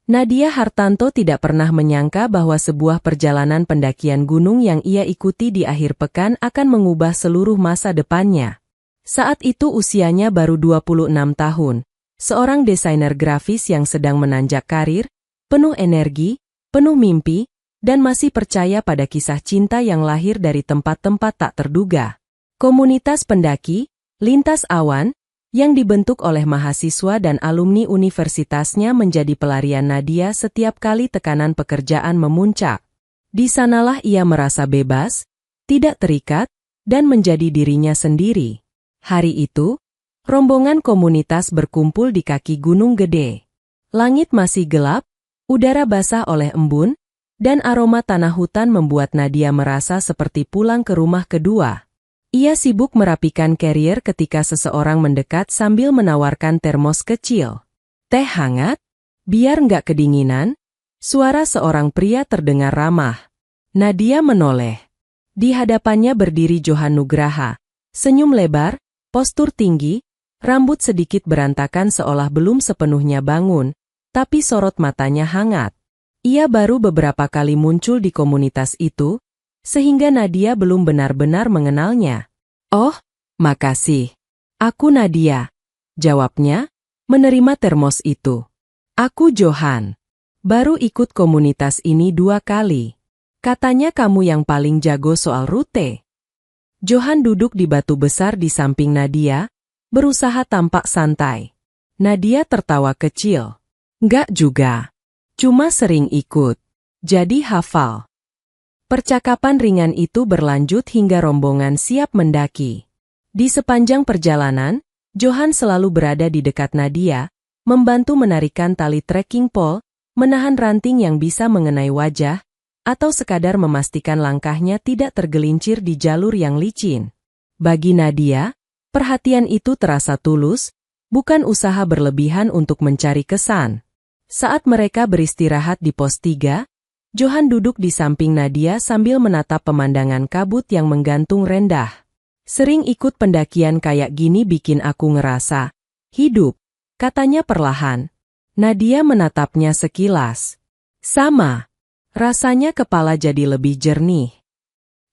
Nadia Hartanto tidak pernah menyangka bahwa sebuah perjalanan pendakian gunung yang ia ikuti di akhir pekan akan mengubah seluruh masa depannya. Saat itu usianya baru 26 tahun, seorang desainer grafis yang sedang menanjak karir, penuh energi, penuh mimpi, dan masih percaya pada kisah cinta yang lahir dari tempat-tempat tak terduga. Komunitas pendaki, Lintas Awan, yang dibentuk oleh mahasiswa dan alumni universitasnya menjadi pelarian Nadia setiap kali tekanan pekerjaan memuncak. Di sanalah ia merasa bebas, tidak terikat, dan menjadi dirinya sendiri. Hari itu, rombongan komunitas berkumpul di kaki Gunung Gede. Langit masih gelap, udara basah oleh embun, dan aroma tanah hutan membuat Nadia merasa seperti pulang ke rumah kedua. Ia sibuk merapikan karier ketika seseorang mendekat sambil menawarkan termos kecil. Teh hangat? Biar nggak kedinginan? Suara seorang pria terdengar ramah. Nadia menoleh. Di hadapannya berdiri Johan Nugraha. Senyum lebar, postur tinggi, rambut sedikit berantakan seolah belum sepenuhnya bangun, tapi sorot matanya hangat. Ia baru beberapa kali muncul di komunitas itu, sehingga Nadia belum benar-benar mengenalnya. "Oh, makasih. Aku Nadia," jawabnya, menerima termos itu. "Aku Johan. Baru ikut komunitas ini 2 kali. Katanya kamu yang paling jago soal rute." Johan duduk di batu besar di samping Nadia, berusaha tampak santai. Nadia tertawa kecil. "Nggak juga. Cuma sering ikut. Jadi hafal." Percakapan ringan itu berlanjut hingga rombongan siap mendaki. Di sepanjang perjalanan, Johan selalu berada di dekat Nadia, membantu menarikkan tali trekking pole, menahan ranting yang bisa mengenai wajah, atau sekadar memastikan langkahnya tidak tergelincir di jalur yang licin. Bagi Nadia, perhatian itu terasa tulus, bukan usaha berlebihan untuk mencari kesan. Saat mereka beristirahat di pos 3, Johan duduk di samping Nadia sambil menatap pemandangan kabut yang menggantung rendah. "Sering ikut pendakian kayak gini bikin aku ngerasa hidup," katanya perlahan. Nadia menatapnya sekilas. "Sama. Rasanya kepala jadi lebih jernih."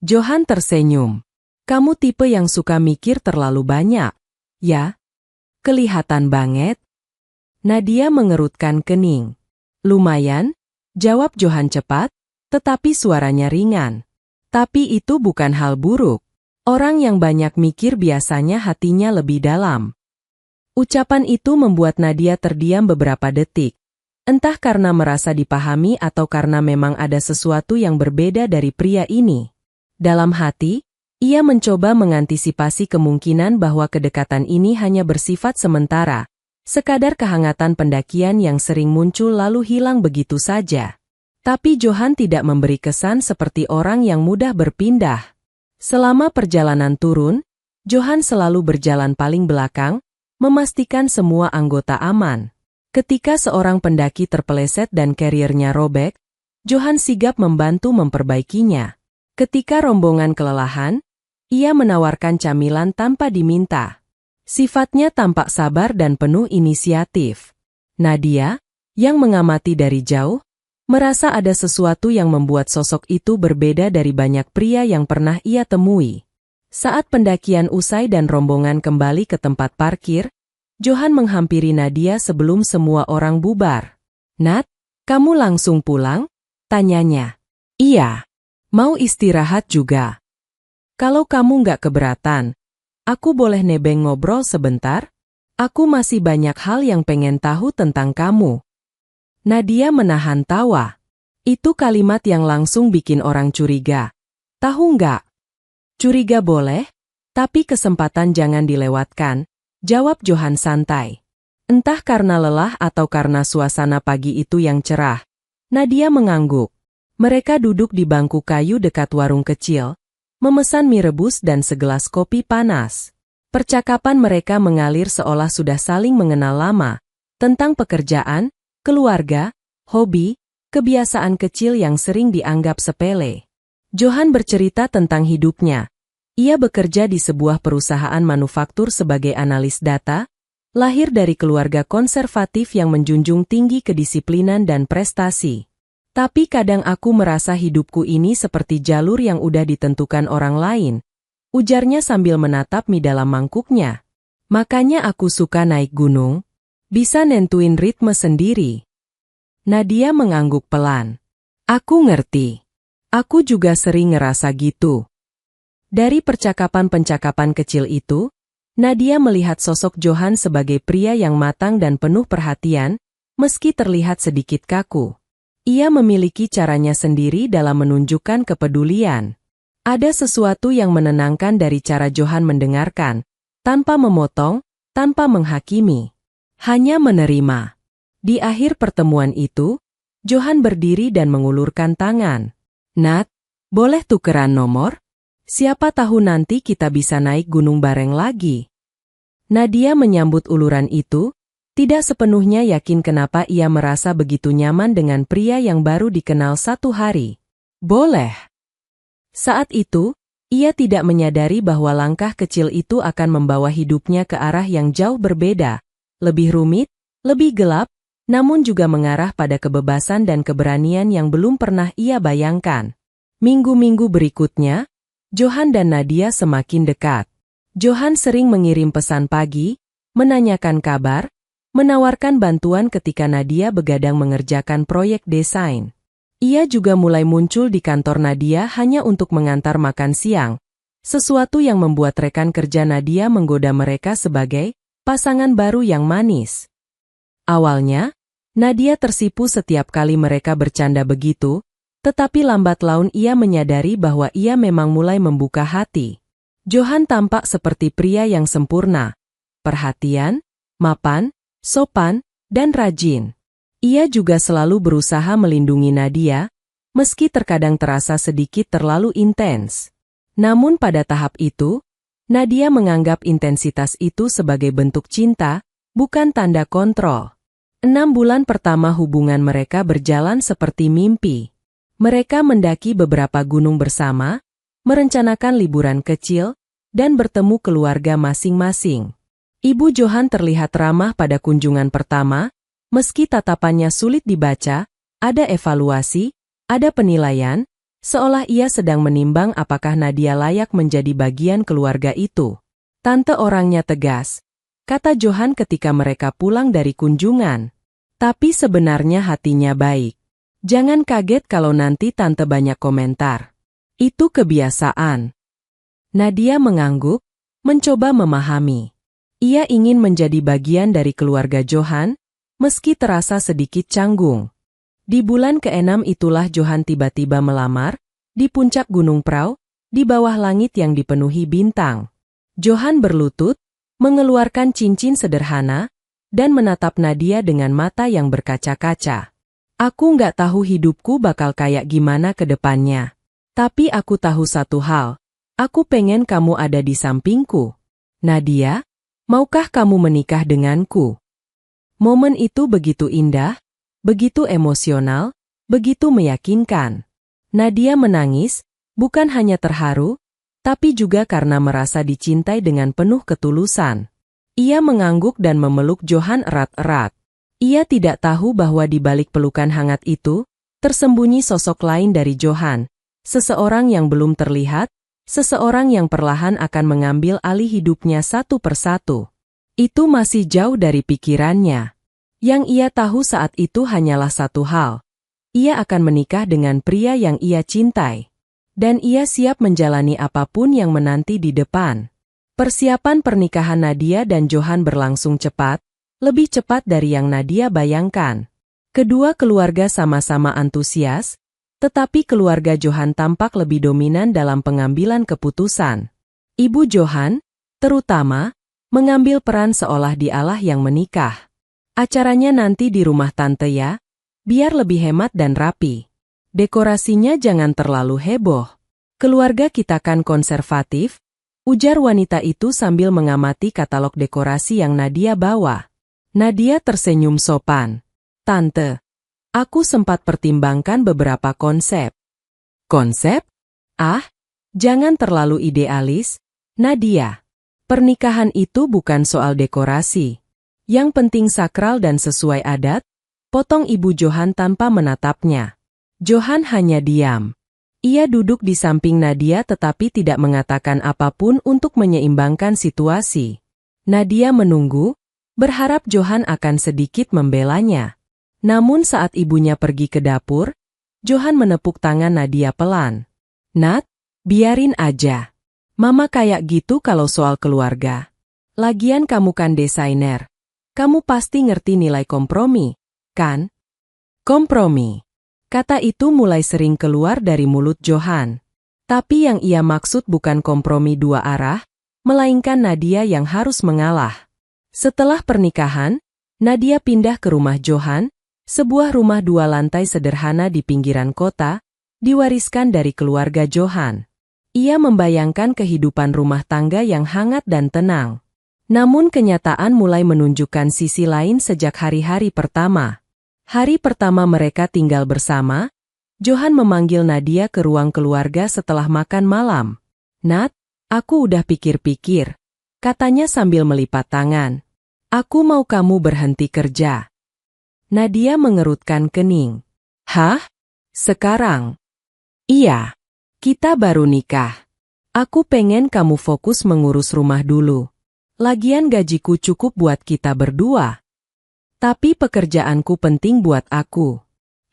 Johan tersenyum. "Kamu tipe yang suka mikir terlalu banyak, ya?" "Kelihatan banget." Nadia mengerutkan kening. "Lumayan," jawab Johan cepat, tetapi suaranya ringan. "Tapi itu bukan hal buruk. Orang yang banyak mikir biasanya hatinya lebih dalam." Ucapan itu membuat Nadia terdiam beberapa detik. Entah karena merasa dipahami atau karena memang ada sesuatu yang berbeda dari pria ini. Dalam hati, ia mencoba mengantisipasi kemungkinan bahwa kedekatan ini hanya bersifat sementara. Sekadar kehangatan pendakian yang sering muncul lalu hilang begitu saja. Tapi Johan tidak memberi kesan seperti orang yang mudah berpindah. Selama perjalanan turun, Johan selalu berjalan paling belakang, memastikan semua anggota aman. Ketika seorang pendaki terpeleset dan kariernya robek, Johan sigap membantu memperbaikinya. Ketika rombongan kelelahan, ia menawarkan camilan tanpa diminta. Sifatnya tampak sabar dan penuh inisiatif. Nadia, yang mengamati dari jauh, merasa ada sesuatu yang membuat sosok itu berbeda dari banyak pria yang pernah ia temui. Saat pendakian usai dan rombongan kembali ke tempat parkir, Johan menghampiri Nadia sebelum semua orang bubar. "Nat, kamu langsung pulang?" tanyanya. "Iya. Mau istirahat juga. Kalau kamu nggak keberatan, aku boleh nebeng ngobrol sebentar? Aku masih banyak hal yang pengen tahu tentang kamu." Nadia menahan tawa. Itu kalimat yang langsung bikin orang curiga. "Tahu nggak?" "Curiga boleh, tapi kesempatan jangan dilewatkan," jawab Johan santai. Entah karena lelah atau karena suasana pagi itu yang cerah, Nadia mengangguk. Mereka duduk di bangku kayu dekat warung kecil, memesan mie rebus dan segelas kopi panas. Percakapan mereka mengalir seolah sudah saling mengenal lama, tentang pekerjaan, keluarga, hobi, kebiasaan kecil yang sering dianggap sepele. Johan bercerita tentang hidupnya. Ia bekerja di sebuah perusahaan manufaktur sebagai analis data, Lahir dari keluarga konservatif yang menjunjung tinggi kedisiplinan dan prestasi. Tapi kadang aku merasa hidupku ini seperti jalur yang udah ditentukan orang lain, ujarnya sambil menatap mie dalam mangkuknya. Makanya aku suka naik gunung. Bisa nentuin ritme sendiri. Nadia mengangguk pelan. Aku ngerti. Aku juga sering ngerasa gitu. Dari percakapan-pencakapan kecil itu, Nadia melihat sosok Johan sebagai pria yang matang dan penuh perhatian, meski terlihat sedikit kaku. Ia memiliki caranya sendiri dalam menunjukkan kepedulian. Ada sesuatu yang menenangkan dari cara Johan mendengarkan, tanpa memotong, tanpa menghakimi. Hanya menerima. Di akhir pertemuan itu, Johan berdiri dan mengulurkan tangan. Nat, boleh tukeran nomor? Siapa tahu nanti kita bisa naik gunung bareng lagi. Nadia menyambut uluran itu, tidak sepenuhnya yakin kenapa ia merasa begitu nyaman dengan pria yang baru dikenal 1 hari. Boleh. Saat itu, ia tidak menyadari bahwa langkah kecil itu akan membawa hidupnya ke arah yang jauh berbeda, lebih rumit, lebih gelap, namun juga mengarah pada kebebasan dan keberanian yang belum pernah ia bayangkan. Minggu-minggu berikutnya, Johan dan Nadia semakin dekat. Johan sering mengirim pesan pagi, menanyakan kabar, menawarkan bantuan ketika Nadia begadang mengerjakan proyek desain. Ia juga mulai muncul di kantor Nadia hanya untuk mengantar makan siang, sesuatu yang membuat rekan kerja Nadia menggoda mereka sebagai pasangan baru yang manis. Awalnya, Nadia tersipu setiap kali mereka bercanda begitu, tetapi lambat laun ia menyadari bahwa ia memang mulai membuka hati. Johan tampak seperti pria yang sempurna, perhatian, mapan, sopan, dan rajin. Ia juga selalu berusaha melindungi Nadia, meski terkadang terasa sedikit terlalu intens. Namun pada tahap itu, Nadia menganggap intensitas itu sebagai bentuk cinta, bukan tanda kontrol. 6 bulan pertama hubungan mereka berjalan seperti mimpi. Mereka mendaki beberapa gunung bersama, merencanakan liburan kecil, dan bertemu keluarga masing-masing. Ibu Johan terlihat ramah pada kunjungan pertama, meski tatapannya sulit dibaca, ada evaluasi, ada penilaian, seolah ia sedang menimbang apakah Nadia layak menjadi bagian keluarga itu. Tante orangnya tegas, kata Johan ketika mereka pulang dari kunjungan. Tapi sebenarnya hatinya baik. Jangan kaget kalau nanti tante banyak komentar. Itu kebiasaan. Nadia mengangguk, mencoba memahami. Ia ingin menjadi bagian dari keluarga Johan, meski terasa sedikit canggung. Di bulan ke-6 itulah Johan tiba-tiba melamar, di puncak Gunung Prau, di bawah langit yang dipenuhi bintang. Johan berlutut, mengeluarkan cincin sederhana, dan menatap Nadia dengan mata yang berkaca-kaca. Aku nggak tahu hidupku bakal kayak gimana ke depannya. Tapi aku tahu satu hal. Aku pengen kamu ada di sampingku. Nadia, maukah kamu menikah denganku? Momen itu begitu indah, begitu emosional, begitu meyakinkan. Nadia menangis, bukan hanya terharu, tapi juga karena merasa dicintai dengan penuh ketulusan. Ia mengangguk dan memeluk Johan erat-erat. Ia tidak tahu bahwa di balik pelukan hangat itu, tersembunyi sosok lain dari Johan, seseorang yang belum terlihat, seseorang yang perlahan akan mengambil alih hidupnya satu persatu. Itu masih jauh dari pikirannya. Yang ia tahu saat itu hanyalah satu hal. Ia akan menikah dengan pria yang ia cintai. Dan ia siap menjalani apapun yang menanti di depan. Persiapan pernikahan Nadia dan Johan berlangsung cepat, lebih cepat dari yang Nadia bayangkan. Kedua keluarga sama-sama antusias, tetapi keluarga Johan tampak lebih dominan dalam pengambilan keputusan. Ibu Johan, terutama, mengambil peran seolah dialah yang menikah. Acaranya nanti di rumah tante ya, biar lebih hemat dan rapi. Dekorasinya jangan terlalu heboh. Keluarga kita kan konservatif, ujar wanita itu sambil mengamati katalog dekorasi yang Nadia bawa. Nadia tersenyum sopan. Tante, aku sempat pertimbangkan beberapa konsep. Konsep? Ah, jangan terlalu idealis, Nadia. Pernikahan itu bukan soal dekorasi. Yang penting sakral dan sesuai adat, potong ibu Johan tanpa menatapnya. Johan hanya diam. Ia duduk di samping Nadia tetapi tidak mengatakan apapun untuk menyeimbangkan situasi. Nadia menunggu, berharap Johan akan sedikit membelanya. Namun saat ibunya pergi ke dapur, Johan menepuk tangan Nadia pelan. "Nat, biarin aja. Mama kayak gitu kalau soal keluarga. Lagian kamu kan desainer. Kamu pasti ngerti nilai kompromi, kan?" Kompromi. Kata itu mulai sering keluar dari mulut Johan. Tapi yang ia maksud bukan kompromi dua arah, melainkan Nadia yang harus mengalah. Setelah pernikahan, Nadia pindah ke rumah Johan, sebuah rumah 2 lantai sederhana di pinggiran kota, diwariskan dari keluarga Johan. Ia membayangkan kehidupan rumah tangga yang hangat dan tenang. Namun kenyataan mulai menunjukkan sisi lain sejak hari-hari pertama. Hari pertama mereka tinggal bersama, Johan memanggil Nadia ke ruang keluarga setelah makan malam. "Nat, aku udah pikir-pikir," katanya sambil melipat tangan. "Aku mau kamu berhenti kerja." Nadia mengerutkan kening. "Hah? Sekarang?" "Iya. Kita baru nikah. Aku pengen kamu fokus mengurus rumah dulu. Lagian gajiku cukup buat kita berdua. Tapi pekerjaanku penting buat aku.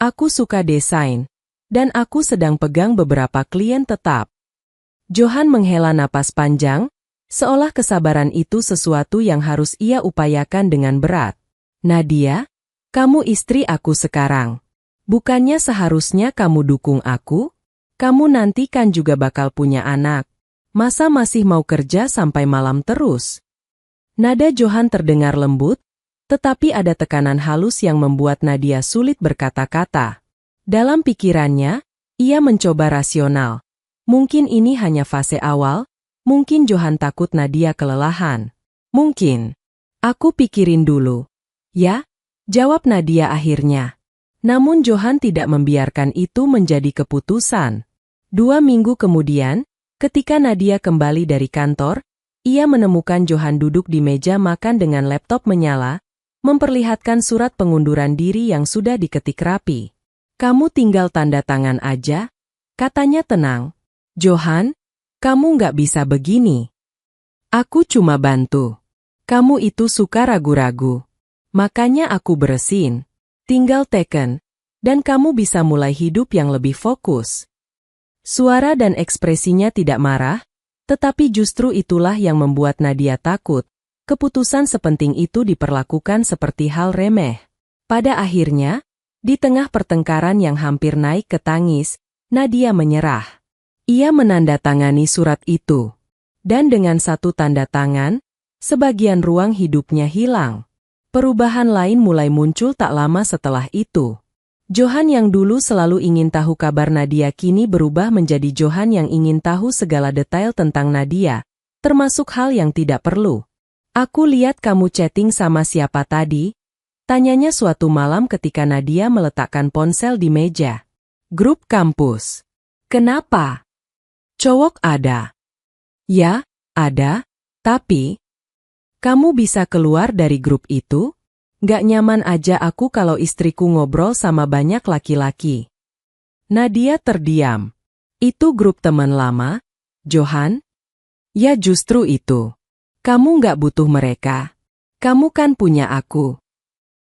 Aku suka desain, dan aku sedang pegang beberapa klien tetap." Johan menghela napas panjang, seolah kesabaran itu sesuatu yang harus ia upayakan dengan berat. "Nadia, kamu istri aku sekarang. Bukannya seharusnya kamu dukung aku? Kamu nanti kan juga bakal punya anak. Masa masih mau kerja sampai malam terus?" Nada Johan terdengar lembut, tetapi ada tekanan halus yang membuat Nadia sulit berkata-kata. Dalam pikirannya, ia mencoba rasional. Mungkin ini hanya fase awal, mungkin Johan takut Nadia kelelahan. "Mungkin. Aku pikirin dulu." "Ya?" jawab Nadia akhirnya. Namun Johan tidak membiarkan itu menjadi keputusan. 2 minggu kemudian, ketika Nadia kembali dari kantor, ia menemukan Johan duduk di meja makan dengan laptop menyala, memperlihatkan surat pengunduran diri yang sudah diketik rapi. "Kamu tinggal tanda tangan aja," katanya tenang. "Johan, kamu nggak bisa begini. Aku cuma bantu. Kamu itu suka ragu-ragu. Makanya aku beresin. Tinggal teken, dan kamu bisa mulai hidup yang lebih fokus." Suara dan ekspresinya tidak marah, tetapi justru itulah yang membuat Nadia takut. Keputusan sepenting itu diperlakukan seperti hal remeh. Pada akhirnya, di tengah pertengkaran yang hampir naik ke tangis, Nadia menyerah. Ia menandatangani surat itu. Dan dengan satu tanda tangan, sebagian ruang hidupnya hilang. Perubahan lain mulai muncul tak lama setelah itu. Johan yang dulu selalu ingin tahu kabar Nadia kini berubah menjadi Johan yang ingin tahu segala detail tentang Nadia, termasuk hal yang tidak perlu. "Aku lihat kamu chatting sama siapa tadi?" tanyanya suatu malam ketika Nadia meletakkan ponsel di meja. "Grup kampus." "Kenapa? Cowok ada?" "Ya, ada, tapi..." "Kamu bisa keluar dari grup itu? Gak nyaman aja aku kalau istriku ngobrol sama banyak laki-laki." Nadia terdiam. "Itu grup teman lama, Johan?" "Ya justru itu. Kamu gak butuh mereka. Kamu kan punya aku."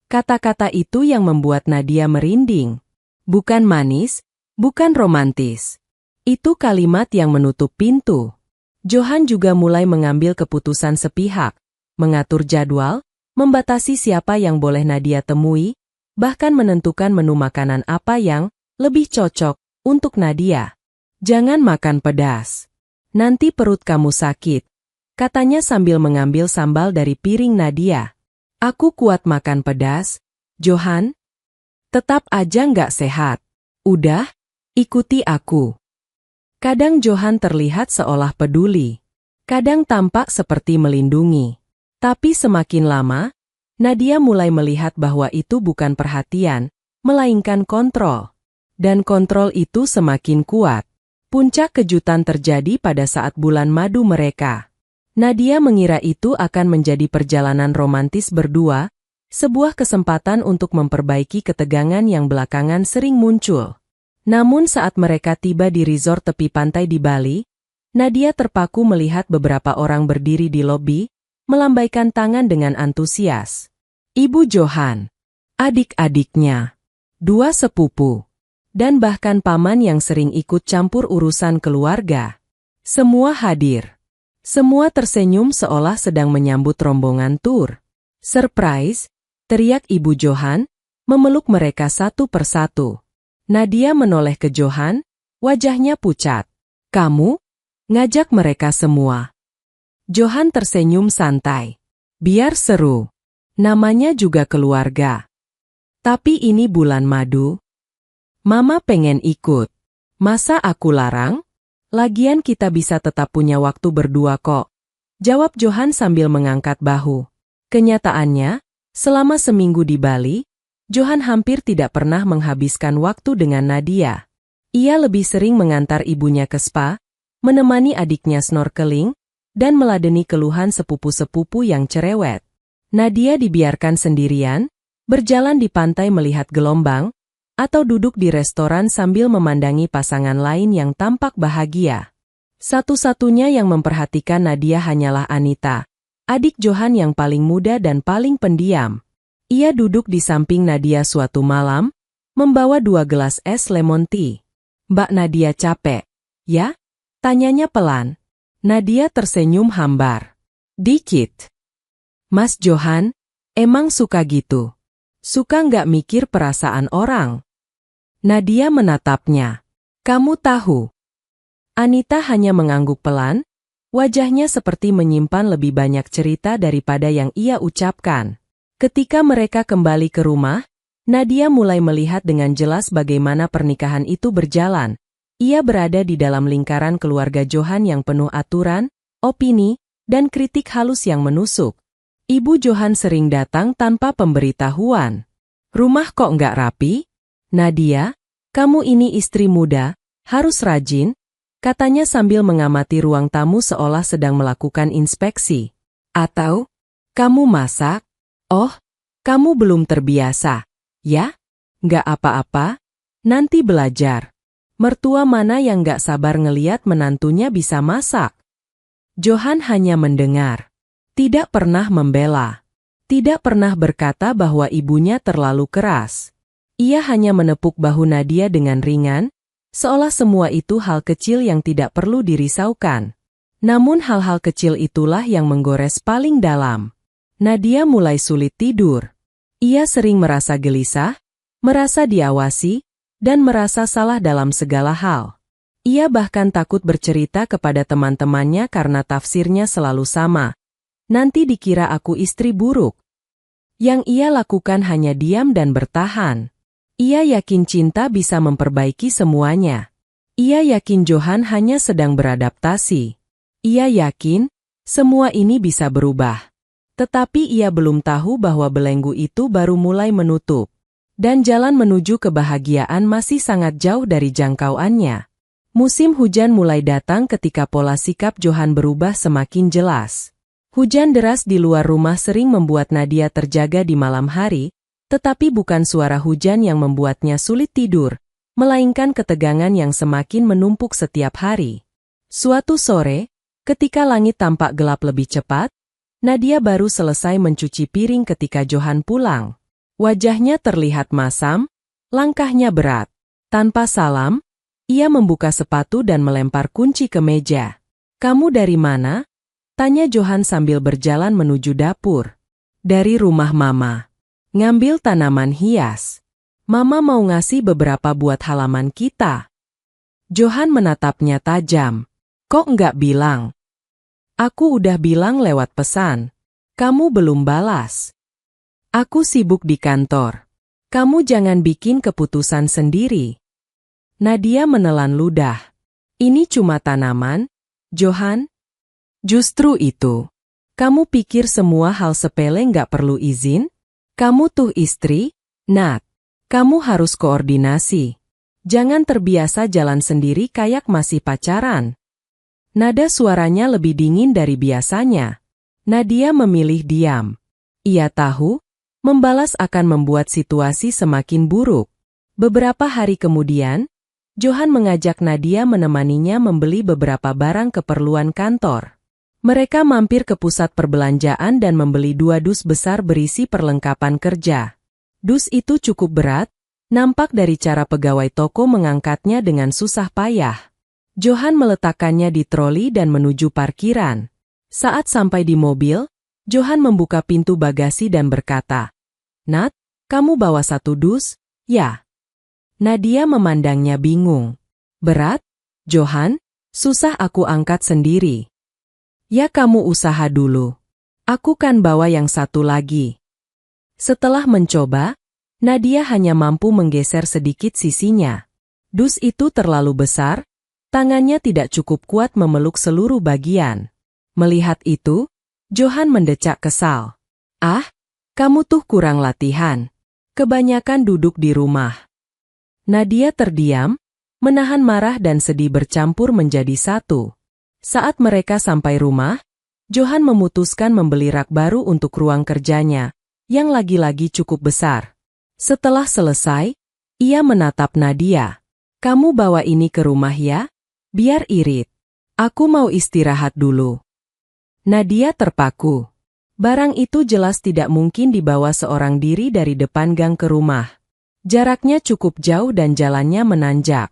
Kata-kata itu yang membuat Nadia merinding. Bukan manis, bukan romantis. Itu kalimat yang menutup pintu. Johan juga mulai mengambil keputusan sepihak, mengatur jadwal, membatasi siapa yang boleh Nadia temui, bahkan menentukan menu makanan apa yang lebih cocok untuk Nadia. "Jangan makan pedas. Nanti perut kamu sakit," katanya sambil mengambil sambal dari piring Nadia. "Aku kuat makan pedas, Johan. Tetap aja nggak sehat. Udah, ikuti aku." Kadang Johan terlihat seolah peduli. Kadang tampak seperti melindungi. Tapi semakin lama, Nadia mulai melihat bahwa itu bukan perhatian, melainkan kontrol. Dan kontrol itu semakin kuat. Puncak kejutan terjadi pada saat bulan madu mereka. Nadia mengira itu akan menjadi perjalanan romantis berdua, sebuah kesempatan untuk memperbaiki ketegangan yang belakangan sering muncul. Namun saat mereka tiba di resort tepi pantai di Bali, Nadia terpaku melihat beberapa orang berdiri di lobi, melambaikan tangan dengan antusias. Ibu Johan, adik-adiknya, dua sepupu, dan bahkan paman yang sering ikut campur urusan keluarga. Semua hadir. Semua tersenyum seolah sedang menyambut rombongan tur. Surprise, teriak Ibu Johan, memeluk mereka satu persatu. Nadia menoleh ke Johan, wajahnya pucat. Kamu? Ngajak mereka semua. Johan tersenyum santai. Biar seru. Namanya juga keluarga. Tapi ini bulan madu. Mama pengen ikut. Masa aku larang? Lagian kita bisa tetap punya waktu berdua kok. Jawab Johan sambil mengangkat bahu. Kenyataannya, selama seminggu di Bali, Johan hampir tidak pernah menghabiskan waktu dengan Nadia. Ia lebih sering mengantar ibunya ke spa, menemani adiknya snorkeling, dan meladeni keluhan sepupu-sepupu yang cerewet. Nadia dibiarkan sendirian, berjalan di pantai melihat gelombang, atau duduk di restoran sambil memandangi pasangan lain yang tampak bahagia. Satu-satunya yang memperhatikan Nadia hanyalah Anita, adik Johan yang paling muda dan paling pendiam. Ia duduk di samping Nadia suatu malam, membawa 2 gelas es lemon tea. Mbak Nadia capek, ya? Tanyanya pelan. Nadia tersenyum hambar. Dikit. Mas Johan, emang suka gitu? Suka nggak mikir perasaan orang? Nadia menatapnya. Kamu tahu. Anita hanya mengangguk pelan, wajahnya seperti menyimpan lebih banyak cerita daripada yang ia ucapkan. Ketika mereka kembali ke rumah, Nadia mulai melihat dengan jelas bagaimana pernikahan itu berjalan. Ia berada di dalam lingkaran keluarga Johan yang penuh aturan, opini, dan kritik halus yang menusuk. Ibu Johan sering datang tanpa pemberitahuan. Rumah kok nggak rapi? Nadia, kamu ini istri muda, harus rajin, katanya sambil mengamati ruang tamu seolah sedang melakukan inspeksi. Atau, kamu masak? Oh, kamu belum terbiasa, ya? Nggak apa-apa, nanti belajar. Mertua mana yang nggak sabar ngeliat menantunya bisa masak? Johan hanya mendengar, tidak pernah membela, tidak pernah berkata bahwa ibunya terlalu keras. Ia hanya menepuk bahu Nadia dengan ringan, seolah semua itu hal kecil yang tidak perlu dirisaukan. Namun hal-hal kecil itulah yang menggores paling dalam. Nadia mulai sulit tidur. Ia sering merasa gelisah, merasa diawasi, dan merasa salah dalam segala hal. Ia bahkan takut bercerita kepada teman-temannya karena tafsirnya selalu sama. Nanti dikira aku istri buruk. Yang ia lakukan hanya diam dan bertahan. Ia yakin cinta bisa memperbaiki semuanya. Ia yakin Johan hanya sedang beradaptasi. Ia yakin semua ini bisa berubah. Tetapi ia belum tahu bahwa belenggu itu baru mulai menutup. Dan jalan menuju kebahagiaan masih sangat jauh dari jangkauannya. Musim hujan mulai datang ketika pola sikap Johan berubah semakin jelas. Hujan deras di luar rumah sering membuat Nadia terjaga di malam hari, tetapi bukan suara hujan yang membuatnya sulit tidur, melainkan ketegangan yang semakin menumpuk setiap hari. Suatu sore, ketika langit tampak gelap lebih cepat, Nadia baru selesai mencuci piring ketika Johan pulang. Wajahnya terlihat masam, langkahnya berat. Tanpa salam, ia membuka sepatu dan melempar kunci ke meja. "Kamu dari mana?" tanya Johan sambil berjalan menuju dapur. "Dari rumah Mama. Ngambil tanaman hias. Mama mau ngasih beberapa buat halaman kita." Johan menatapnya tajam. "Kok nggak bilang?" "Aku udah bilang lewat pesan. Kamu belum balas." "Aku sibuk di kantor. Kamu jangan bikin keputusan sendiri." Nadia menelan ludah. "Ini cuma tanaman, Johan." "Justru itu. Kamu pikir semua hal sepele nggak perlu izin? Kamu tuh istri, Nat. Kamu harus koordinasi. Jangan terbiasa jalan sendiri kayak masih pacaran." Nada suaranya lebih dingin dari biasanya. Nadia memilih diam. Ia tahu, membalas akan membuat situasi semakin buruk. Beberapa hari kemudian, Johan mengajak Nadia menemaninya membeli beberapa barang keperluan kantor. Mereka mampir ke pusat perbelanjaan dan membeli 2 dus besar berisi perlengkapan kerja. Dus itu cukup berat, nampak dari cara pegawai toko mengangkatnya dengan susah payah. Johan meletakkannya di troli dan menuju parkiran. Saat sampai di mobil, Johan membuka pintu bagasi dan berkata, "Nat, kamu bawa 1 dus, ya?" Nadia memandangnya bingung. "Berat, Johan? Susah aku angkat sendiri." "Ya kamu usaha dulu. Aku kan bawa yang 1 lagi." Setelah mencoba, Nadia hanya mampu menggeser sedikit sisinya. Dus itu terlalu besar, tangannya tidak cukup kuat memeluk seluruh bagian. Melihat itu, Johan mendecak kesal. "Ah, kamu tuh kurang latihan. Kebanyakan duduk di rumah." Nadia terdiam, menahan marah dan sedih bercampur menjadi satu. Saat mereka sampai rumah, Johan memutuskan membeli rak baru untuk ruang kerjanya, yang lagi-lagi cukup besar. Setelah selesai, ia menatap Nadia. "Kamu bawa ini ke rumah ya? Biar irit. Aku mau istirahat dulu." Nadia terpaku. Barang itu jelas tidak mungkin dibawa seorang diri dari depan gang ke rumah. Jaraknya cukup jauh dan jalannya menanjak.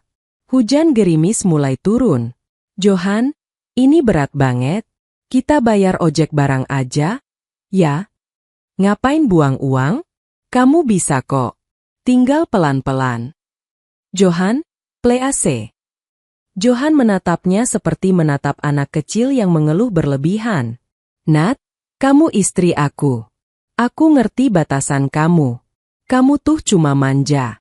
Hujan gerimis mulai turun. "Johan, ini berat banget. Kita bayar ojek barang aja, ya? Ngapain buang uang? Kamu bisa kok. Tinggal pelan-pelan." "Johan, please." Johan menatapnya seperti menatap anak kecil yang mengeluh berlebihan. "Nat, kamu istri aku. Aku ngerti batasan kamu. Kamu tuh cuma manja."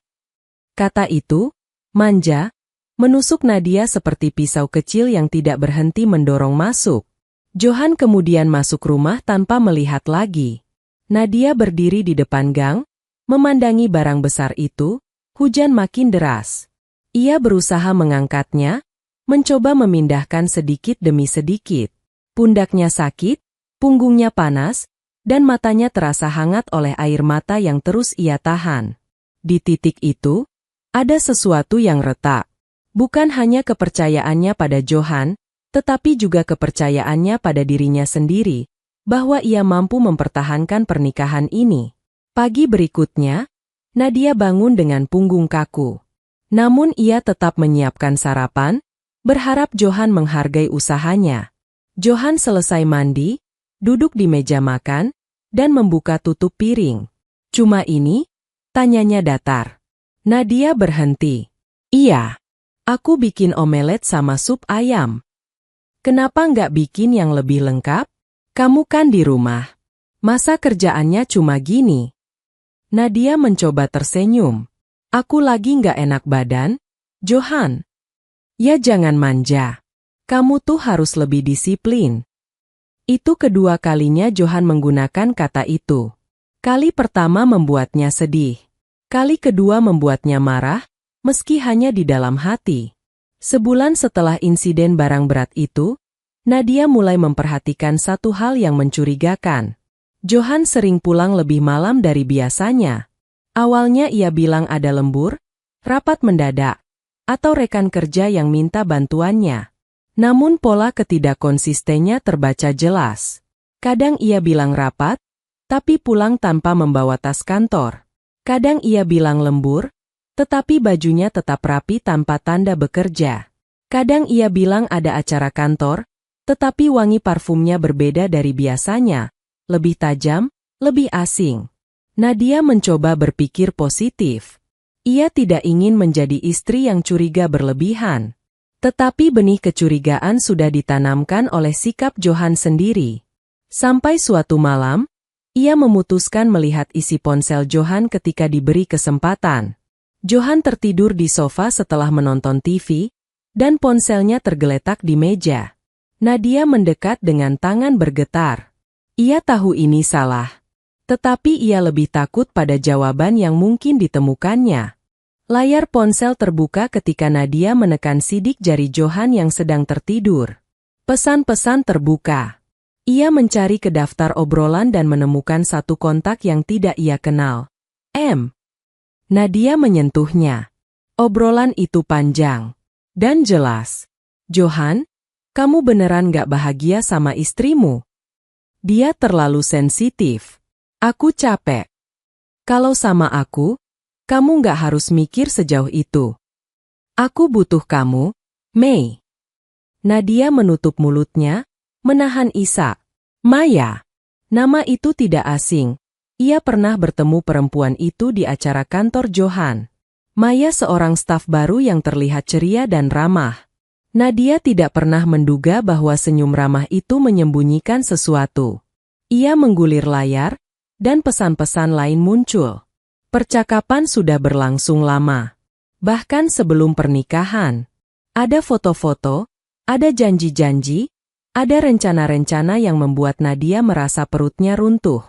Kata itu, manja, menusuk Nadia seperti pisau kecil yang tidak berhenti mendorong masuk. Johan kemudian masuk rumah tanpa melihat lagi. Nadia berdiri di depan gang, memandangi barang besar itu. Hujan makin deras. Ia berusaha mengangkatnya, mencoba memindahkan sedikit demi sedikit. Pundaknya sakit, punggungnya panas, dan matanya terasa hangat oleh air mata yang terus ia tahan. Di titik itu, ada sesuatu yang retak. Bukan hanya kepercayaannya pada Johan, tetapi juga kepercayaannya pada dirinya sendiri, bahwa ia mampu mempertahankan pernikahan ini. Pagi berikutnya, Nadia bangun dengan punggung kaku. Namun ia tetap menyiapkan sarapan, berharap Johan menghargai usahanya. Johan selesai mandi, duduk di meja makan, dan membuka tutup piring. "Cuma ini?" tanyanya datar. Nadia berhenti. "Iya, aku bikin omelet sama sup ayam. Kenapa nggak bikin yang lebih lengkap? Kamu kan di rumah. Masa kerjaannya cuma gini?" Nadia mencoba tersenyum. "Aku lagi nggak enak badan, Johan." "Ya jangan manja. Kamu tuh harus lebih disiplin." Itu kedua kalinya Johan menggunakan kata itu. Kali pertama membuatnya sedih. Kali kedua membuatnya marah, meski hanya di dalam hati. Sebulan setelah insiden barang berat itu, Nadia mulai memperhatikan satu hal yang mencurigakan. Johan sering pulang lebih malam dari biasanya. Awalnya ia bilang ada lembur, rapat mendadak, atau rekan kerja yang minta bantuannya. Namun pola ketidakkonsistennya terbaca jelas. Kadang ia bilang rapat, tapi pulang tanpa membawa tas kantor. Kadang ia bilang lembur, tetapi bajunya tetap rapi tanpa tanda bekerja. Kadang ia bilang ada acara kantor, tetapi wangi parfumnya berbeda dari biasanya, lebih tajam, lebih asing. Nadia mencoba berpikir positif. Ia tidak ingin menjadi istri yang curiga berlebihan. Tetapi benih kecurigaan sudah ditanamkan oleh sikap Johan sendiri. Sampai suatu malam, ia memutuskan melihat isi ponsel Johan ketika diberi kesempatan. Johan tertidur di sofa setelah menonton TV, dan ponselnya tergeletak di meja. Nadia mendekat dengan tangan bergetar. Ia tahu ini salah. Tetapi ia lebih takut pada jawaban yang mungkin ditemukannya. Layar ponsel terbuka ketika Nadia menekan sidik jari Johan yang sedang tertidur. Pesan-pesan terbuka. Ia mencari ke daftar obrolan dan menemukan satu kontak yang tidak ia kenal. Nadia menyentuhnya. Obrolan itu panjang dan jelas. Johan, kamu beneran gak bahagia sama istrimu? Dia terlalu sensitif. Aku capek. Kalau sama aku, kamu gak harus mikir sejauh itu. Aku butuh kamu, Mei. Nadia menutup mulutnya, menahan isak. Maya. Nama itu tidak asing. Ia pernah bertemu perempuan itu di acara kantor Johan. Maya seorang staf baru yang terlihat ceria dan ramah. Nadia tidak pernah menduga bahwa senyum ramah itu menyembunyikan sesuatu. Ia menggulir layar, dan pesan-pesan lain muncul. Percakapan sudah berlangsung lama. Bahkan sebelum pernikahan. Ada foto-foto, ada janji-janji, ada rencana-rencana yang membuat Nadia merasa perutnya runtuh.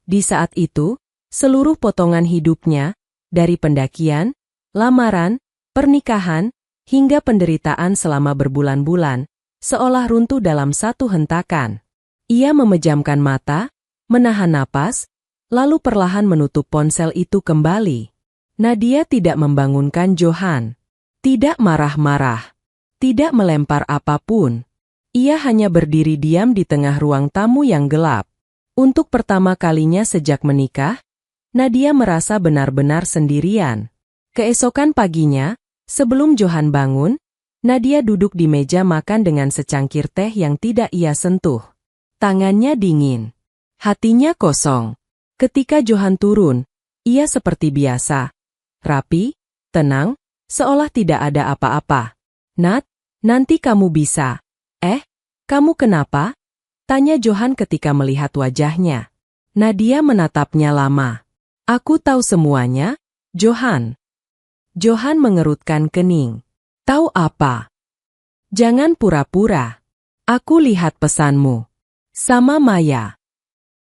Di saat itu, seluruh potongan hidupnya, dari pendakian, lamaran, pernikahan, hingga penderitaan selama berbulan-bulan, seolah runtuh dalam satu hentakan. Ia memejamkan mata, menahan napas, lalu perlahan menutup ponsel itu kembali. Nadia tidak membangunkan Johan. Tidak marah-marah. Tidak melempar apapun. Ia hanya berdiri diam di tengah ruang tamu yang gelap. Untuk pertama kalinya sejak menikah, Nadia merasa benar-benar sendirian. Keesokan paginya, sebelum Johan bangun, Nadia duduk di meja makan dengan secangkir teh yang tidak ia sentuh. Tangannya dingin. Hatinya kosong. Ketika Johan turun, ia seperti biasa. Rapi, tenang, seolah tidak ada apa-apa. Nat, nanti kamu bisa. Kamu kenapa? Tanya Johan ketika melihat wajahnya. Nadia menatapnya lama. Aku tahu semuanya, Johan. Johan mengerutkan kening. Tahu apa? Jangan pura-pura. Aku lihat pesanmu. Sama Maya.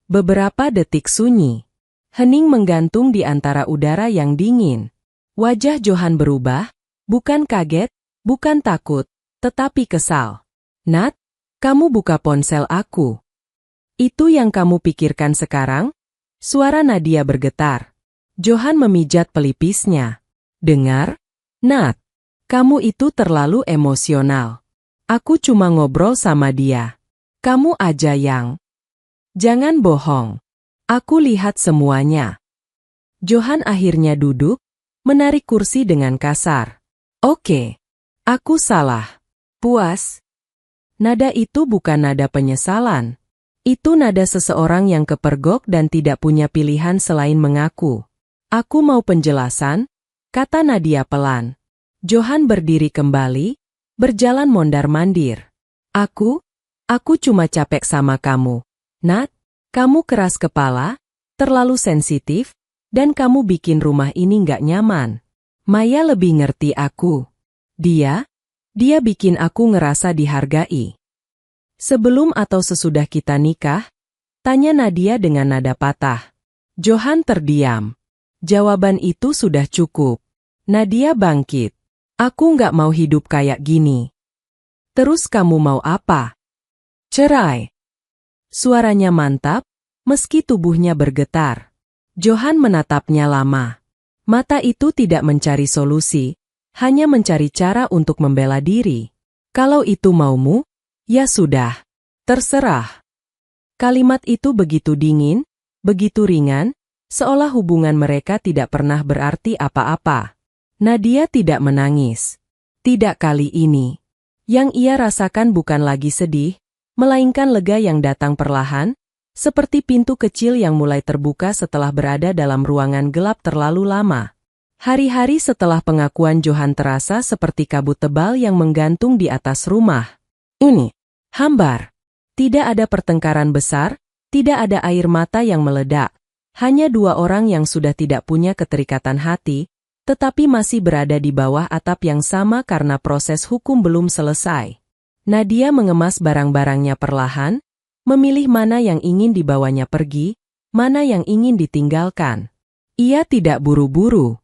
Beberapa detik sunyi. Hening menggantung di antara udara yang dingin. Wajah Johan berubah, bukan kaget, bukan takut, tetapi kesal. Nat, kamu buka ponsel aku. Itu yang kamu pikirkan sekarang? Suara Nadia bergetar. Johan memijat pelipisnya. Dengar? Nat, kamu itu terlalu emosional. Aku cuma ngobrol sama dia. Kamu aja yang... Jangan bohong. Aku lihat semuanya. Johan akhirnya duduk, menarik kursi dengan kasar. Oke, aku salah. Puas? Nada itu bukan nada penyesalan. Itu nada seseorang yang kepergok dan tidak punya pilihan selain mengaku. Aku mau penjelasan, kata Nadia pelan. Johan berdiri kembali, berjalan mondar-mandir. Aku cuma capek sama kamu. Nat, kamu keras kepala, terlalu sensitif, dan kamu bikin rumah ini nggak nyaman. Maya lebih ngerti aku. Dia bikin aku ngerasa dihargai. Sebelum atau sesudah kita nikah? Tanya Nadia dengan nada patah. Johan terdiam. Jawaban itu sudah cukup. Nadia bangkit. Aku nggak mau hidup kayak gini. Terus kamu mau apa? Cerai. Suaranya mantap, meski tubuhnya bergetar. Johan menatapnya lama. Mata itu tidak mencari solusi, hanya mencari cara untuk membela diri. Kalau itu maumu, ya sudah. Terserah. Kalimat itu begitu dingin, begitu ringan, seolah hubungan mereka tidak pernah berarti apa-apa. Nadia tidak menangis. Tidak kali ini. Yang ia rasakan bukan lagi sedih, melainkan lega yang datang perlahan, seperti pintu kecil yang mulai terbuka setelah berada dalam ruangan gelap terlalu lama. Hari-hari setelah pengakuan Johan terasa seperti kabut tebal yang menggantung di atas rumah. Ini hambar. Tidak ada pertengkaran besar, tidak ada air mata yang meledak. Hanya dua orang yang sudah tidak punya keterikatan hati, tetapi masih berada di bawah atap yang sama karena proses hukum belum selesai. Nadia mengemas barang-barangnya perlahan, memilih mana yang ingin dibawanya pergi, mana yang ingin ditinggalkan. Ia tidak buru-buru.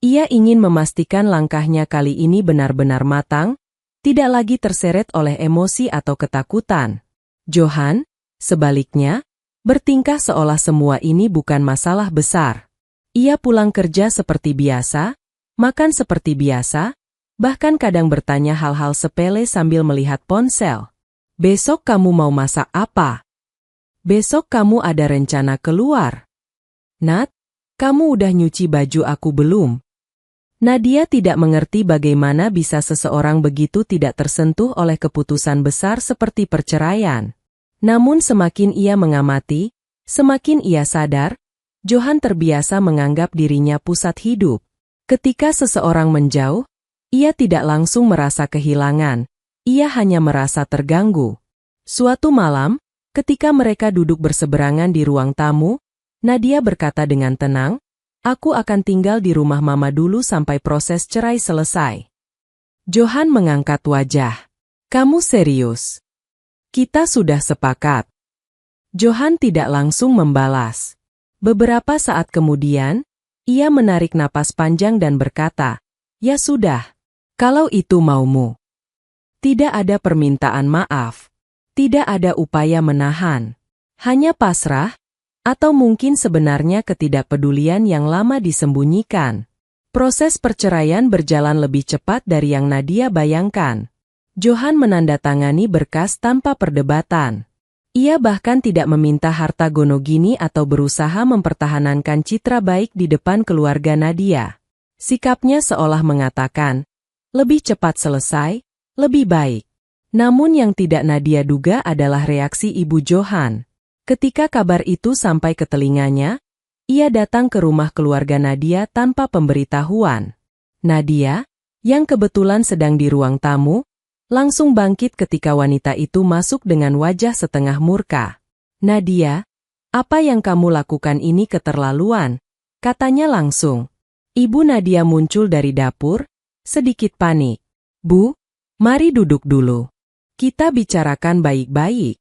Ia ingin memastikan langkahnya kali ini benar-benar matang, tidak lagi terseret oleh emosi atau ketakutan. Johan, sebaliknya, bertingkah seolah semua ini bukan masalah besar. Ia pulang kerja seperti biasa, makan seperti biasa, bahkan kadang bertanya hal-hal sepele sambil melihat ponsel. Besok kamu mau masak apa? Besok kamu ada rencana keluar? Nat, kamu udah nyuci baju aku belum? Nadia tidak mengerti bagaimana bisa seseorang begitu tidak tersentuh oleh keputusan besar seperti perceraian. Namun semakin ia mengamati, semakin ia sadar, Johan terbiasa menganggap dirinya pusat hidup. Ketika seseorang menjauh, ia tidak langsung merasa kehilangan, ia hanya merasa terganggu. Suatu malam, ketika mereka duduk berseberangan di ruang tamu, Nadia berkata dengan tenang, "Aku akan tinggal di rumah Mama dulu sampai proses cerai selesai." Johan mengangkat wajah. "Kamu serius? Kita sudah sepakat." Johan tidak langsung membalas. Beberapa saat kemudian, ia menarik napas panjang dan berkata, "Ya sudah, kalau itu maumu." Tidak ada permintaan maaf. Tidak ada upaya menahan. Hanya pasrah, atau mungkin sebenarnya ketidakpedulian yang lama disembunyikan. Proses perceraian berjalan lebih cepat dari yang Nadia bayangkan. Johan menandatangani berkas tanpa perdebatan. Ia bahkan tidak meminta harta gonogini atau berusaha mempertahankan citra baik di depan keluarga Nadia. Sikapnya seolah mengatakan, lebih cepat selesai, lebih baik. Namun yang tidak Nadia duga adalah reaksi ibu Johan. Ketika kabar itu sampai ke telinganya, ia datang ke rumah keluarga Nadia tanpa pemberitahuan. Nadia, yang kebetulan sedang di ruang tamu, langsung bangkit ketika wanita itu masuk dengan wajah setengah murka. "Nadia, apa yang kamu lakukan ini keterlaluan," katanya langsung. Ibu Nadia muncul dari dapur, sedikit panik. "Bu, mari duduk dulu. Kita bicarakan baik-baik."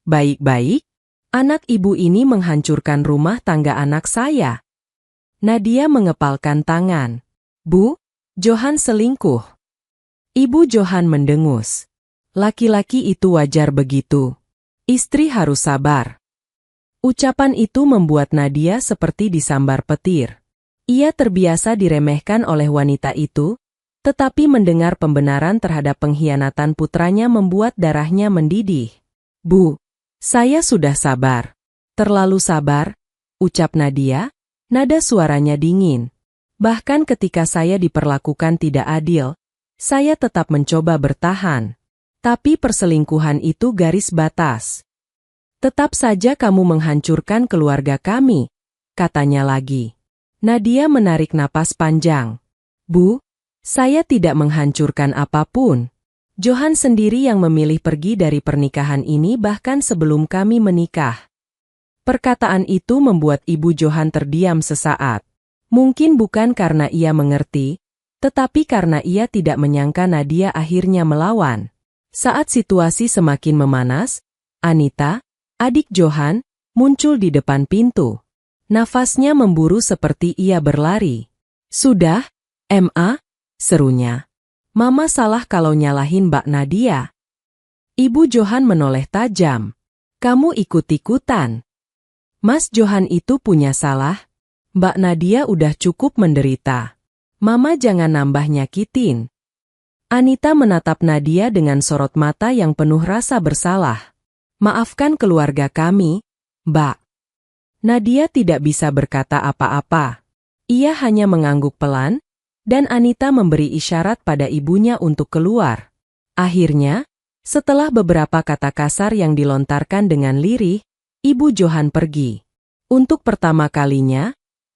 "Baik-baik? Anak ibu ini menghancurkan rumah tangga anak saya." Nadia mengepalkan tangan. "Bu, Johan selingkuh." Ibu Johan mendengus. "Laki-laki itu wajar begitu. Istri harus sabar." Ucapan itu membuat Nadia seperti disambar petir. Ia terbiasa diremehkan oleh wanita itu, tetapi mendengar pembenaran terhadap pengkhianatan putranya membuat darahnya mendidih. "Bu, saya sudah sabar." "Terlalu sabar," ucap Nadia, nada suaranya dingin. "Bahkan ketika saya diperlakukan tidak adil, saya tetap mencoba bertahan. Tapi perselingkuhan itu garis batas. Tetap saja kamu menghancurkan keluarga kami," katanya lagi. Nadia menarik napas panjang. "Bu, saya tidak menghancurkan apapun. Johan sendiri yang memilih pergi dari pernikahan ini bahkan sebelum kami menikah." Perkataan itu membuat ibu Johan terdiam sesaat. Mungkin bukan karena ia mengerti, tetapi karena ia tidak menyangka Nadia akhirnya melawan. Saat situasi semakin memanas, Anita, adik Johan, muncul di depan pintu. Nafasnya memburu seperti ia berlari. "Sudah, Ma," serunya. "Mama salah kalau nyalahin Mbak Nadia." Ibu Johan menoleh tajam. "Kamu ikut-ikutan. Mas Johan itu punya salah. Mbak Nadia udah cukup menderita. Mama jangan nambah nyakitin." Anita menatap Nadia dengan sorot mata yang penuh rasa bersalah. "Maafkan keluarga kami, Mbak." Nadia tidak bisa berkata apa-apa. Ia hanya mengangguk pelan, dan Anita memberi isyarat pada ibunya untuk keluar. Akhirnya, setelah beberapa kata kasar yang dilontarkan dengan lirih, ibu Johan pergi. Untuk pertama kalinya,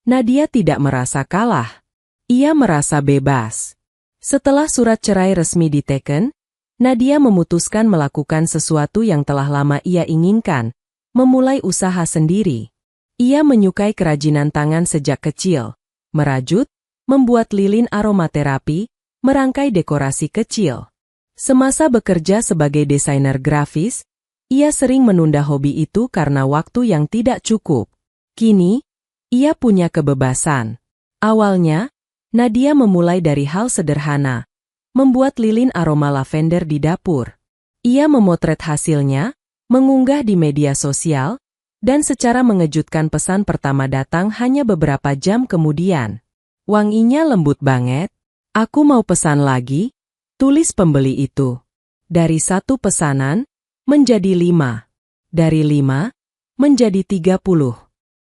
Nadia tidak merasa kalah. Ia merasa bebas. Setelah surat cerai resmi diteken, Nadia memutuskan melakukan sesuatu yang telah lama ia inginkan, memulai usaha sendiri. Ia menyukai kerajinan tangan sejak kecil, merajut, membuat lilin aromaterapi, merangkai dekorasi kecil. Semasa bekerja sebagai desainer grafis, ia sering menunda hobi itu karena waktu yang tidak cukup. Kini, ia punya kebebasan. Awalnya, Nadia memulai dari hal sederhana, membuat lilin aroma lavender di dapur. Ia memotret hasilnya, mengunggah di media sosial, dan secara mengejutkan pesan pertama datang hanya beberapa jam kemudian. Wanginya lembut banget. Aku mau pesan lagi, tulis pembeli itu. Dari 1 pesanan, menjadi 5. Dari 5, menjadi 30.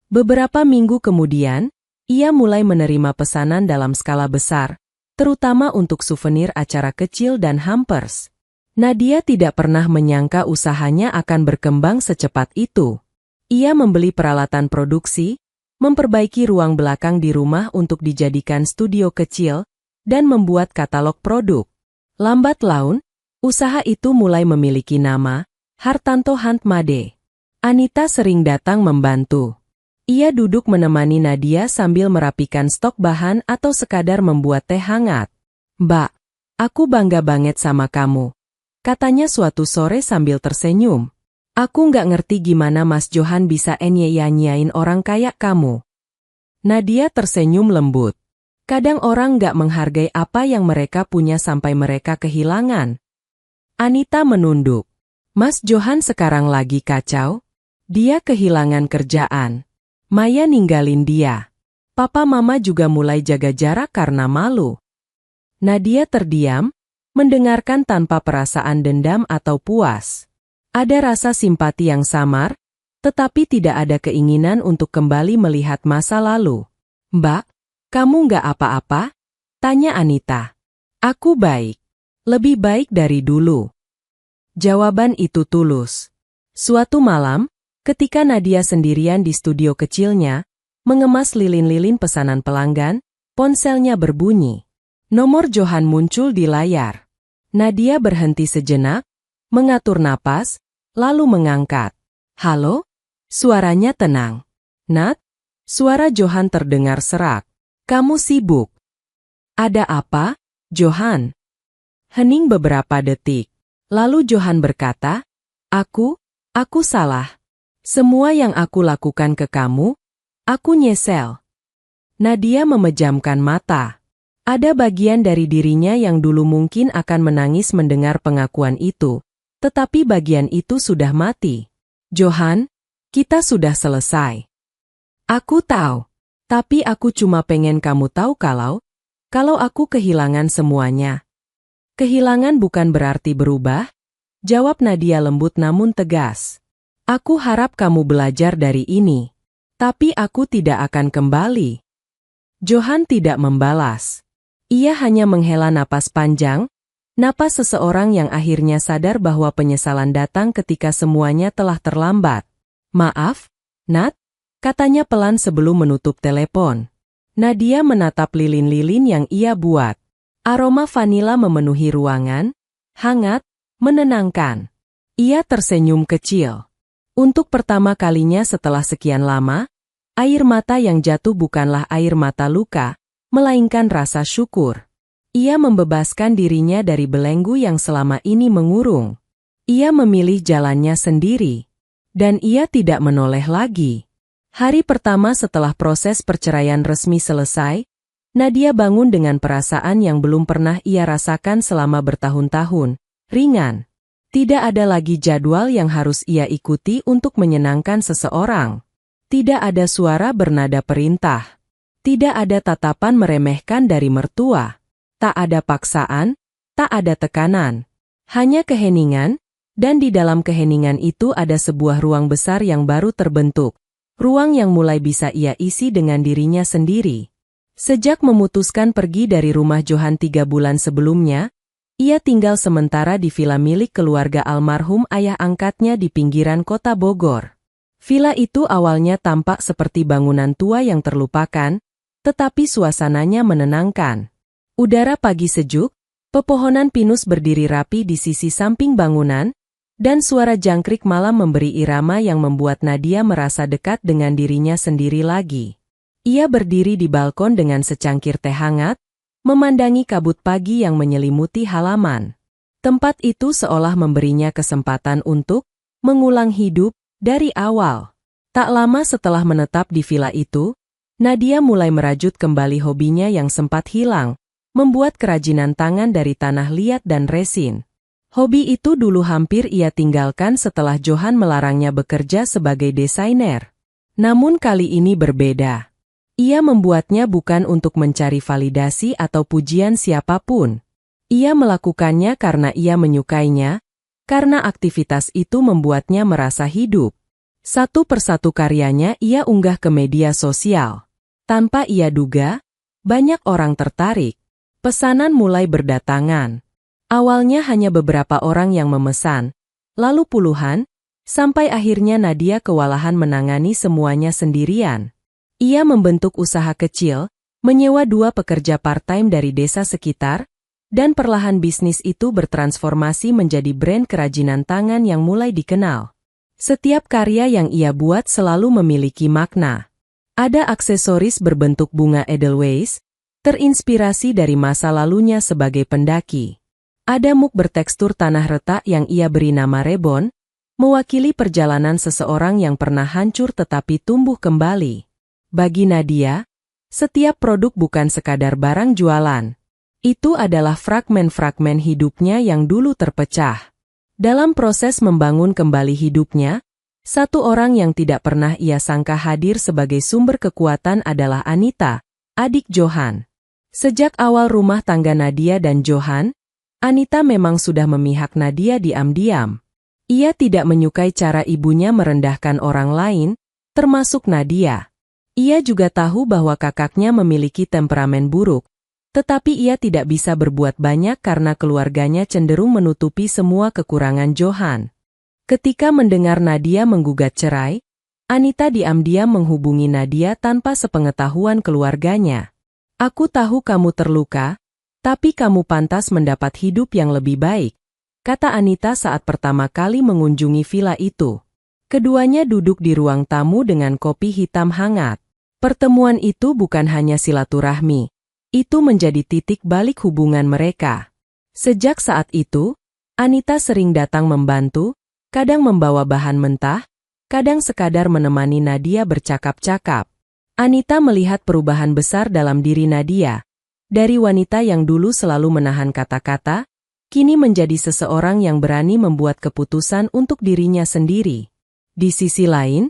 Beberapa minggu kemudian, ia mulai menerima pesanan dalam skala besar, terutama untuk souvenir acara kecil dan hampers. Nadia tidak pernah menyangka usahanya akan berkembang secepat itu. Ia membeli peralatan produksi, memperbaiki ruang belakang di rumah untuk dijadikan studio kecil, dan membuat katalog produk. Lambat laun, usaha itu mulai memiliki nama, Hartanto Handmade. Anita sering datang membantu. Ia duduk menemani Nadia sambil merapikan stok bahan atau sekadar membuat teh hangat. "Mbak, aku bangga banget sama kamu," katanya suatu sore sambil tersenyum. "Aku nggak ngerti gimana Mas Johan bisa nyanyain orang kayak kamu." Nadia tersenyum lembut. Kadang orang nggak menghargai apa yang mereka punya sampai mereka kehilangan. Anita menunduk. Mas Johan sekarang lagi kacau. Dia kehilangan kerjaan. Maya ninggalin dia. Papa mama juga mulai jaga jarak karena malu. Nadia terdiam, mendengarkan tanpa perasaan dendam atau puas. Ada rasa simpati yang samar, tetapi tidak ada keinginan untuk kembali melihat masa lalu. "Mbak, kamu nggak apa-apa?" tanya Anita. "Aku baik. Lebih baik dari dulu." Jawaban itu tulus. Suatu malam, ketika Nadia sendirian di studio kecilnya, mengemas lilin-lilin pesanan pelanggan, ponselnya berbunyi. Nomor Johan muncul di layar. Nadia berhenti sejenak, mengatur napas, lalu mengangkat. "Halo?" Suaranya tenang. "Nat?" Suara Johan terdengar serak. "Kamu sibuk?" "Ada apa, Johan?" Hening beberapa detik. Lalu Johan berkata, Aku salah. Semua yang aku lakukan ke kamu, aku nyesel." Nadia memejamkan mata. Ada bagian dari dirinya yang dulu mungkin akan menangis mendengar pengakuan itu, tetapi bagian itu sudah mati. "Johan, kita sudah selesai." "Aku tahu. Tapi aku cuma pengen kamu tahu kalau aku kehilangan semuanya." "Kehilangan bukan berarti berubah," jawab Nadia lembut namun tegas. "Aku harap kamu belajar dari ini. Tapi aku tidak akan kembali." Johan tidak membalas. Ia hanya menghela napas panjang, napas seseorang yang akhirnya sadar bahwa penyesalan datang ketika semuanya telah terlambat. "Maaf, Nat," katanya pelan sebelum menutup telepon. Nadia menatap lilin-lilin yang ia buat. Aroma vanila memenuhi ruangan, hangat, menenangkan. Ia tersenyum kecil. Untuk pertama kalinya setelah sekian lama, air mata yang jatuh bukanlah air mata luka, melainkan rasa syukur. Ia membebaskan dirinya dari belenggu yang selama ini mengurung. Ia memilih jalannya sendiri. Dan ia tidak menoleh lagi. Hari pertama setelah proses perceraian resmi selesai, Nadia bangun dengan perasaan yang belum pernah ia rasakan selama bertahun-tahun, ringan. Tidak ada lagi jadwal yang harus ia ikuti untuk menyenangkan seseorang. Tidak ada suara bernada perintah. Tidak ada tatapan meremehkan dari mertua. Tak ada paksaan, tak ada tekanan. Hanya keheningan, dan di dalam keheningan itu ada sebuah ruang besar yang baru terbentuk. Ruang yang mulai bisa ia isi dengan dirinya sendiri. Sejak memutuskan pergi dari rumah Johan 3 bulan sebelumnya, ia tinggal sementara di villa milik keluarga almarhum ayah angkatnya di pinggiran kota Bogor. Villa itu awalnya tampak seperti bangunan tua yang terlupakan, tetapi suasananya menenangkan. Udara pagi sejuk, pepohonan pinus berdiri rapi di sisi samping bangunan, dan suara jangkrik malam memberi irama yang membuat Nadia merasa dekat dengan dirinya sendiri lagi. Ia berdiri di balkon dengan secangkir teh hangat, memandangi kabut pagi yang menyelimuti halaman. Tempat itu seolah memberinya kesempatan untuk mengulang hidup dari awal. Tak lama setelah menetap di villa itu, Nadia mulai merajut kembali hobinya yang sempat hilang, membuat kerajinan tangan dari tanah liat dan resin. Hobi itu dulu hampir ia tinggalkan setelah Johan melarangnya bekerja sebagai desainer. Namun kali ini berbeda. Ia membuatnya bukan untuk mencari validasi atau pujian siapapun. Ia melakukannya karena ia menyukainya, karena aktivitas itu membuatnya merasa hidup. Satu persatu karyanya ia unggah ke media sosial. Tanpa ia duga, banyak orang tertarik. Pesanan mulai berdatangan. Awalnya hanya beberapa orang yang memesan, lalu puluhan, sampai akhirnya Nadia kewalahan menangani semuanya sendirian. Ia membentuk usaha kecil, menyewa 2 pekerja part-time dari desa sekitar, dan perlahan bisnis itu bertransformasi menjadi brand kerajinan tangan yang mulai dikenal. Setiap karya yang ia buat selalu memiliki makna. Ada aksesoris berbentuk bunga edelweiss, terinspirasi dari masa lalunya sebagai pendaki. Ada mug bertekstur tanah retak yang ia beri nama Reborn, mewakili perjalanan seseorang yang pernah hancur tetapi tumbuh kembali. Bagi Nadia, setiap produk bukan sekadar barang jualan. Itu adalah fragmen-fragmen hidupnya yang dulu terpecah. Dalam proses membangun kembali hidupnya, satu orang yang tidak pernah ia sangka hadir sebagai sumber kekuatan adalah Anita, adik Johan. Sejak awal rumah tangga Nadia dan Johan, Anita memang sudah memihak Nadia diam-diam. Ia tidak menyukai cara ibunya merendahkan orang lain, termasuk Nadia. Ia juga tahu bahwa kakaknya memiliki temperamen buruk, tetapi ia tidak bisa berbuat banyak karena keluarganya cenderung menutupi semua kekurangan Johan. Ketika mendengar Nadia menggugat cerai, Anita diam-diam menghubungi Nadia tanpa sepengetahuan keluarganya. "Aku tahu kamu terluka, tapi kamu pantas mendapat hidup yang lebih baik," kata Anita saat pertama kali mengunjungi villa itu. Keduanya duduk di ruang tamu dengan kopi hitam hangat. Pertemuan itu bukan hanya silaturahmi, itu menjadi titik balik hubungan mereka. Sejak saat itu, Anita sering datang membantu, kadang membawa bahan mentah, kadang sekadar menemani Nadia bercakap-cakap. Anita melihat perubahan besar dalam diri Nadia. Dari wanita yang dulu selalu menahan kata-kata, kini menjadi seseorang yang berani membuat keputusan untuk dirinya sendiri. Di sisi lain,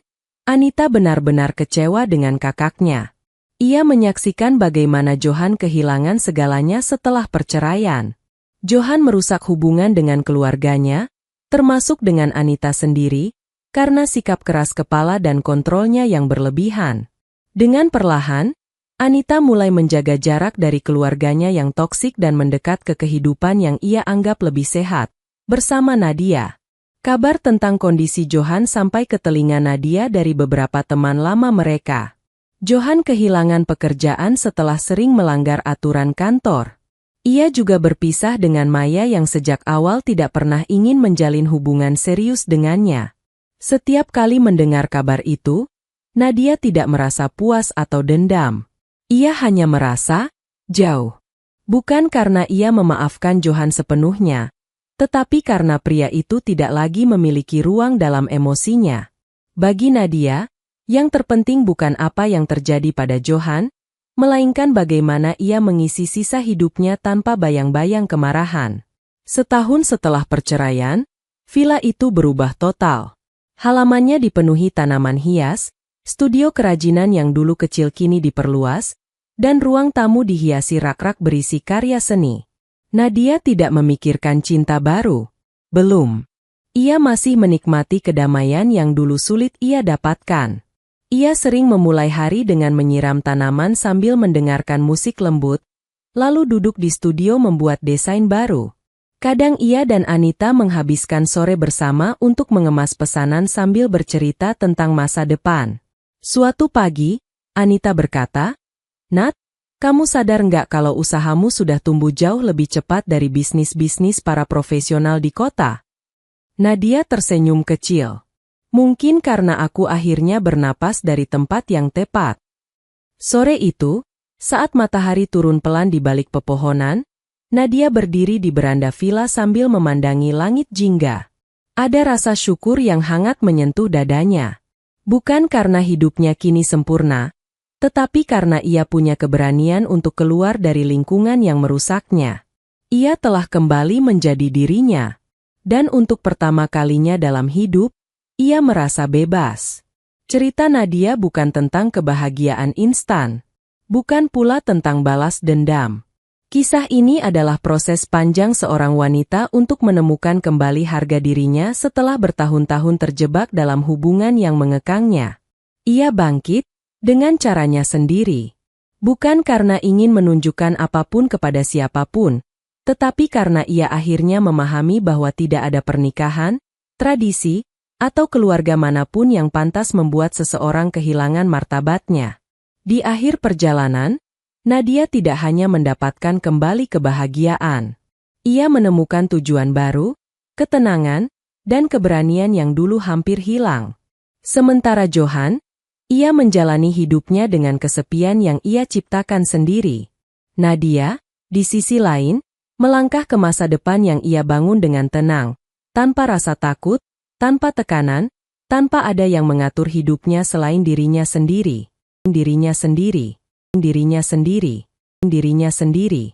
Anita benar-benar kecewa dengan kakaknya. Ia menyaksikan bagaimana Johan kehilangan segalanya setelah perceraian. Johan merusak hubungan dengan keluarganya, termasuk dengan Anita sendiri, karena sikap keras kepala dan kontrolnya yang berlebihan. Dengan perlahan, Anita mulai menjaga jarak dari keluarganya yang toksik dan mendekat ke kehidupan yang ia anggap lebih sehat, bersama Nadia. Kabar tentang kondisi Johan sampai ke telinga Nadia dari beberapa teman lama mereka. Johan kehilangan pekerjaan setelah sering melanggar aturan kantor. Ia juga berpisah dengan Maya yang sejak awal tidak pernah ingin menjalin hubungan serius dengannya. Setiap kali mendengar kabar itu, Nadia tidak merasa puas atau dendam. Ia hanya merasa jauh. Bukan karena ia memaafkan Johan sepenuhnya, tetapi karena pria itu tidak lagi memiliki ruang dalam emosinya. Bagi Nadia, yang terpenting bukan apa yang terjadi pada Johan, melainkan bagaimana ia mengisi sisa hidupnya tanpa bayang-bayang kemarahan. Setahun setelah perceraian, villa itu berubah total. Halamannya dipenuhi tanaman hias, studio kerajinan yang dulu kecil kini diperluas, dan ruang tamu dihiasi rak-rak berisi karya seni. Nadia tidak memikirkan cinta baru. Belum. Ia masih menikmati kedamaian yang dulu sulit ia dapatkan. Ia sering memulai hari dengan menyiram tanaman sambil mendengarkan musik lembut, lalu duduk di studio membuat desain baru. Kadang ia dan Anita menghabiskan sore bersama untuk mengemas pesanan sambil bercerita tentang masa depan. Suatu pagi, Anita berkata, "Nat, kamu sadar nggak kalau usahamu sudah tumbuh jauh lebih cepat dari bisnis-bisnis para profesional di kota?" Nadia tersenyum kecil. "Mungkin karena aku akhirnya bernapas dari tempat yang tepat." Sore itu, saat matahari turun pelan di balik pepohonan, Nadia berdiri di beranda villa sambil memandangi langit jingga. Ada rasa syukur yang hangat menyentuh dadanya. Bukan karena hidupnya kini sempurna, Tetapi karena ia punya keberanian untuk keluar dari lingkungan yang merusaknya, ia telah kembali menjadi dirinya. Dan untuk pertama kalinya dalam hidup, ia merasa bebas. Cerita Nadia bukan tentang kebahagiaan instan, bukan pula tentang balas dendam. Kisah ini adalah proses panjang seorang wanita untuk menemukan kembali harga dirinya setelah bertahun-tahun terjebak dalam hubungan yang mengekangnya. Ia bangkit dengan caranya sendiri. Bukan karena ingin menunjukkan apapun kepada siapapun, tetapi karena ia akhirnya memahami bahwa tidak ada pernikahan, tradisi, atau keluarga manapun yang pantas membuat seseorang kehilangan martabatnya. Di akhir perjalanan, Nadia tidak hanya mendapatkan kembali kebahagiaan. Ia menemukan tujuan baru, ketenangan, dan keberanian yang dulu hampir hilang. Sementara Johan, ia menjalani hidupnya dengan kesepian yang ia ciptakan sendiri. Nadia, di sisi lain, melangkah ke masa depan yang ia bangun dengan tenang, tanpa rasa takut, tanpa tekanan, tanpa ada yang mengatur hidupnya selain dirinya sendiri. Dirinya sendiri. Dirinya sendiri. Dirinya sendiri.